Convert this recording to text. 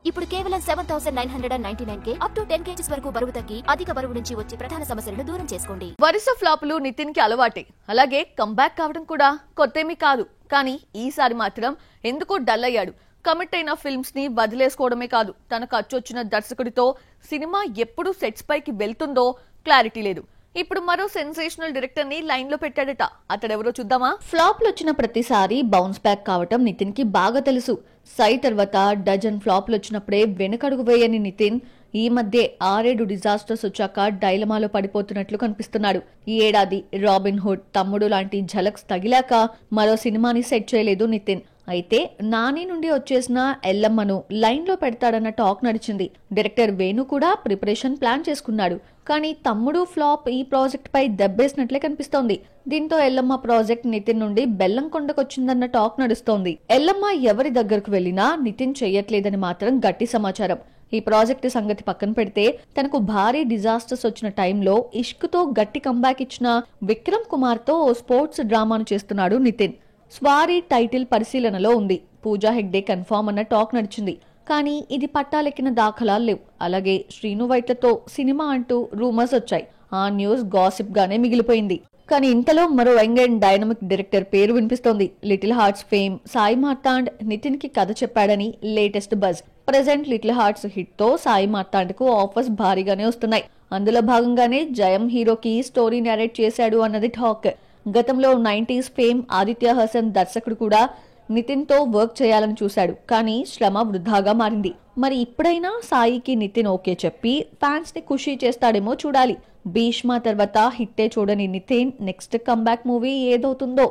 ఇప్పుడు కేవలం 7,999 up to 10 kgs వరకు బరువు తగ్గి అధిక బరువు నుంచి వచ్చే ప్రధాన సమస్యలను దూరం చేసుకోండి. వరుస ఫ్లాపులు నితిన్ కి అలవాటే. అలాగే కంబ్యాక్ కావడం కూడా కొత్తేమీ కాదు. కానీ ఈసారి మాత్రం ఎందుకో డల్ అయ్యాడు. కమిట్ అయిన ఫిల్మ్స్ ని వదిలేసుకోవడమే కాదు, తనకు అచ్చొచ్చిన దర్శకుడితో సినిమా ఎప్పుడు సెట్స్ పైకి వెళ్తుందో క్లారిటీ లేదు. ఇప్పుడు మరో సెన్సేషనల్ డైరెక్టర్ ని లైన్ లో పెట్టాడట. అతడెవరో చూద్దామా? ఫ్లాప్లు వచ్చిన ప్రతిసారి బౌన్స్ బ్యాక్ కావటం నితిన్ కి బాగా తెలుసు. సై తర్వాత డజన్ ఫ్లాప్లు వచ్చినప్పుడే వెనకడుగు వేయని నితిన్ ఈ మధ్య 6-7 డిజాస్టర్స్ వచ్చాక డైలమాలో పడిపోతున్నట్లు కనిపిస్తున్నాడు. ఈ ఏడాది రాబిన్ హుడ్, తమ్ముడు లాంటి ఝలక్స్ తగిలాక మరో సినిమాని సెట్ చేయలేదు నితిన్. అయితే నాని నుండి వచ్చేసిన ఎల్లమ్మను లైన్ లో పెడతాడన్న టాక్ నడిచింది. డైరెక్టర్ వేణు కూడా ప్రిపరేషన్ ప్లాన్ చేసుకున్నాడు. కానీ తమ్ముడు ఫ్లాప్ ఈ ప్రాజెక్ట్ పై దెబ్బేసినట్లే కనిపిస్తోంది. దీంతో ఎల్లమ్మ ప్రాజెక్ట్ నితిన్ నుండి బెల్లంకొండకొచ్చిందన్న టాక్ నడుస్తోంది. ఎల్లమ్మ ఎవరి దగ్గరకు వెళ్లినా నితిన్ చెయ్యట్లేదని మాత్రం గట్టి సమాచారం. ఈ ప్రాజెక్టు సంగతి పక్కన పెడితే తనకు భారీ డిజాస్టర్స్ వచ్చిన టైంలో ఇష్క్తో గట్టి కంబ్యాక్ ఇచ్చిన విక్రమ్ కుమార్ తో ఓ స్పోర్ట్స్ డ్రామాను చేస్తున్నాడు నితిన్. స్వారీ టైటిల్ పరిశీలనలో ఉంది. పూజా హెగ్డే కన్ఫర్మ్ అన్న టాక్ నడిచింది. కానీ ఇది పట్టాలెక్కిన దాఖలాలు లేవు. అలాగే శ్రీను వైట్లతో సినిమా అంటూ రూమర్స్ వచ్చాయి. ఆ న్యూస్ గాసిప్ గానే మిగిలిపోయింది. కానీ ఇంతలో మరో యంగ్ అండ్ డైనమిక్ డైరెక్టర్ పేరు వినిపిస్తోంది. Little hearts fame Sai Marthand Nithiin కి కథ చెప్పాడని latest buzz. Present little hearts hit తో సాయి మార్తాండ్ కు ఆఫర్స్ భారీగానే వస్తున్నాయి. అందులో భాగంగానే జయం హీరోకి స్టోరీ నారేట్ చేశాడు అన్నది టాక్. గతంలో 90s ఫేమ్ ఆదిత్య హసన్ దర్శకుడు కూడా నితిన్ తో వర్క్ చేయాలని చూశాడు. కానీ శ్రమ వృధాగా మారింది. మరి ఇప్పుడైనా సాయికి నితిన్ ఓకే చెప్పి ఫ్యాన్స్ ని ఖుషీ చేస్తాడేమో చూడాలి. భీష్మ తర్వాత హిట్టే చూడని నితిన్ నెక్స్ట్ కంబ్యాక్ మూవీ ఏదవుతుందో.